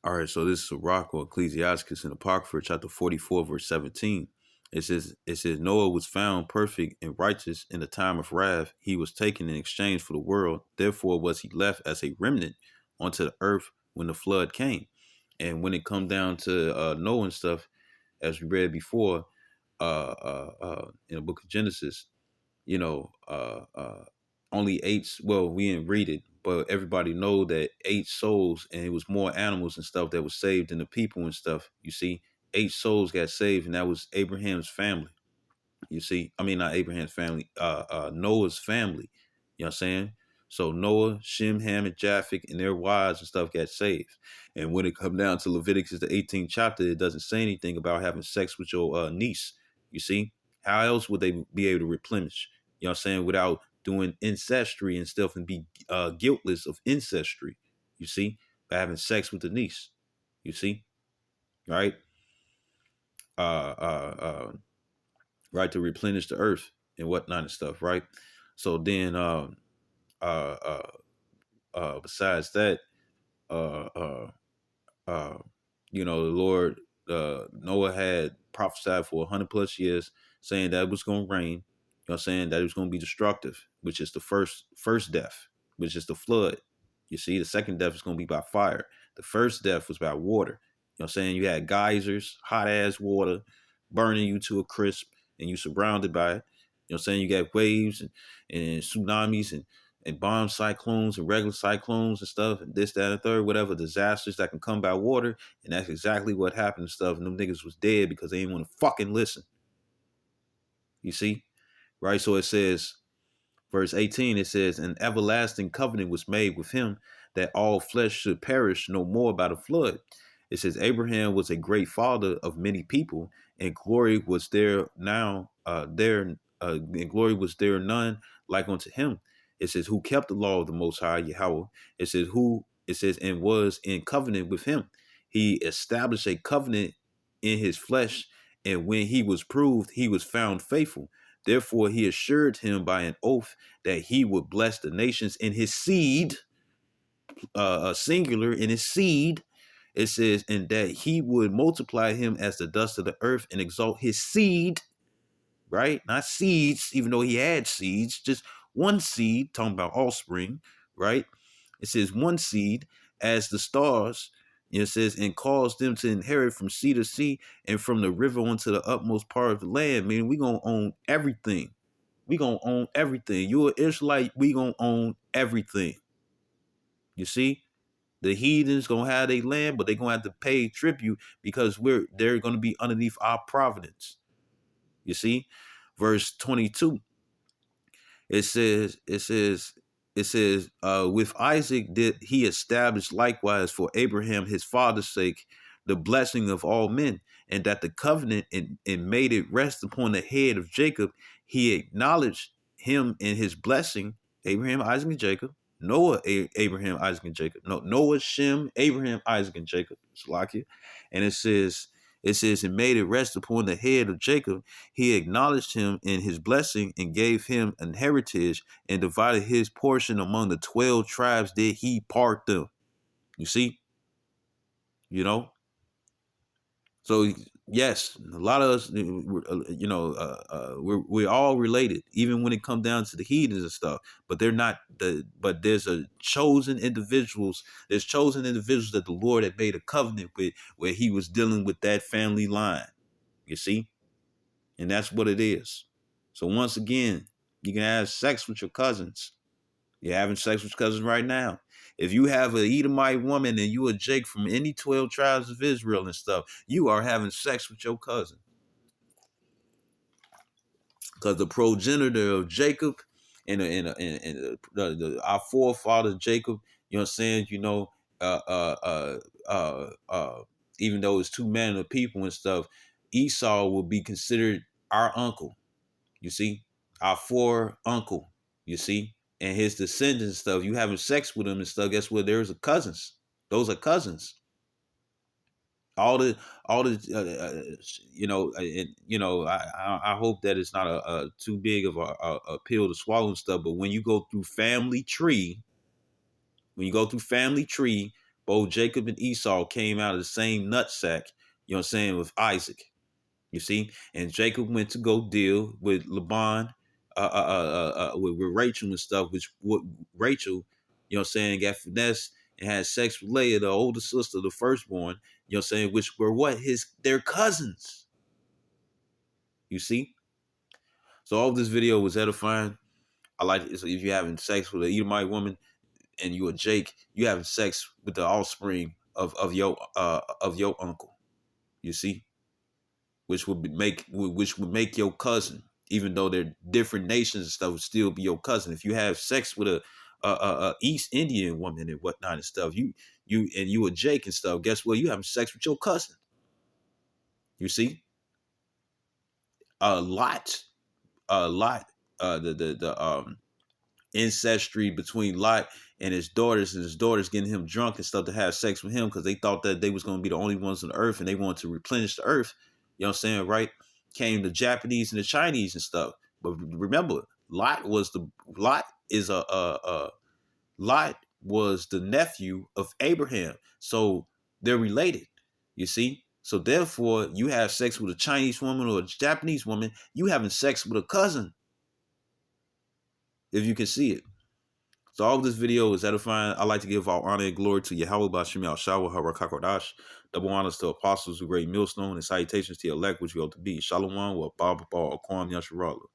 All right, so this is Sirach or Ecclesiasticus in Apocrypha, chapter 44, verse 17. It says Noah was found perfect and righteous in the time of wrath. He was taken in exchange for the world. Therefore was he left as a remnant onto the earth when the flood came. And when it come down to Noah and stuff, as we read before, in the book of Genesis, you know, only eight. Well, we didn't read it, but everybody know that eight souls, and it was more animals and stuff that was saved than the people and stuff. You see, eight souls got saved, and that was Abraham's family. You see, I mean, not Abraham's family, Noah's family. You know what I'm saying? So Noah, Shem, Ham, and Japheth, and their wives and stuff got saved. And when it come down to Leviticus, the 18th chapter, it doesn't say anything about having sex with your niece. You see, how else would they be able to replenish? You know what I'm saying? Without doing ancestry and stuff and be guiltless of ancestry. You see, by having sex with the niece. You see, right? Right, to replenish the earth and whatnot and stuff, right? So then, uh, uh, besides that, uh, uh, uh, the Lord, Noah had prophesied for 100 plus years, saying that it was going to rain. You know what I'm saying? That it was going to be destructive, which is the first death, which is the flood. You see, the second death is going to be by fire. The first death was by water. You know what I'm saying? You had geysers, hot ass water, burning you to a crisp, and you surrounded by it. You know what I'm saying? You got waves and tsunamis and bomb cyclones and regular cyclones and stuff, and this, that, and the third, whatever disasters that can come by water. And that's exactly what happened and stuff. And them niggas was dead because they didn't want to fucking listen. You see? Right? So it says, verse 18, it says, an everlasting covenant was made with him that all flesh should perish no more by the flood. It says Abraham was a great father of many people, and glory was there now, and glory was there none like unto him. It says, who kept the law of the Most High Yahweh. And was in covenant with him. He established a covenant in his flesh, and when he was proved, he was found faithful. Therefore, he assured him by an oath that he would bless the nations in his seed, singular, in his seed. It says, and that he would multiply him as the dust of the earth and exalt his seed, right? Not seeds, even though he had seeds, just one seed, talking about offspring, right? It says one seed as the stars. It says, and cause them to inherit from sea to sea and from the river onto the utmost part of the land. Meaning we going to own everything. We going to own everything. You're an Israelite, we going to own everything. You see? The heathens going to have their land, but they're going to have to pay tribute because they're going to be underneath our providence. You see? Verse 22. It says, with Isaac did he establish likewise for Abraham his father's sake the blessing of all men, and that the covenant and made it rest upon the head of Jacob. He acknowledged him in his blessing, Abraham, Isaac, and Jacob. Noah, Abraham, Isaac, and Jacob. No, Noah, Shem, Abraham, Isaac, and Jacob. Salakia. And it says, and made it rest upon the head of Jacob. He acknowledged him in his blessing and gave him an heritage and divided his portion among the 12 tribes that he part them. You see? You know? So yes, a lot of us, we're all related, even when it comes down to the heathens and stuff. But they're not but there's chosen individuals. There's chosen individuals that the Lord had made a covenant with, where he was dealing with that family line. You see, and that's what it is. So once again, you can have sex with your cousins. You're having sex with your cousins right now. If you have an Edomite woman and you a Jake from any 12 tribes of Israel and stuff, you are having sex with your cousin. Because the progenitor of Jacob and our forefather Jacob, you know what I'm saying? Uh, uh, uh, even though it's two men of people and stuff, Esau will be considered our uncle. You see, our fore uncle. You see. And his descendants and stuff, you having sex with them and stuff, guess what? There's a cousins. Those are cousins. All the, I hope that it's not a too big of a pill to swallow and stuff. But when you go through family tree, Both Jacob and Esau came out of the same nutsack, you know what I'm saying, with Isaac. You see? And Jacob went to go deal with Laban, with Rachel and stuff, which what Rachel, you know what I'm saying, got finesse and had sex with Leah, the older sister, the firstborn, you know what I'm saying, which were what? Their cousins. You see? So all this video was edifying. I like it. So if you're having sex with an Edomite woman and you a Jake, you having sex with the offspring of your uncle. You see? Which would make your cousin, even though they're different nations and stuff, would still be your cousin. If you have sex with a East Indian woman and whatnot and stuff, you a Jake and stuff, guess what? You having sex with your cousin. You see? A lot, the ancestry between Lot and his daughters getting him drunk and stuff to have sex with him because they thought that they was going to be the only ones on the earth and they wanted to replenish the earth. You know what I'm saying, right? Came the Japanese and the Chinese and stuff. But remember, Lot was the nephew of Abraham. So they're related, you see? So therefore, you have sex with a Chinese woman or a Japanese woman, you having sex with a cousin, if you can see it. So all of this video is edifying. I like to give all honor and glory to Yahweh Bashim Al Shawa Harakakodash. Double honors to apostles who great millstone and salutations to your elect which you ought to be. Shalom wa Baba Ba Akwam Yasharala.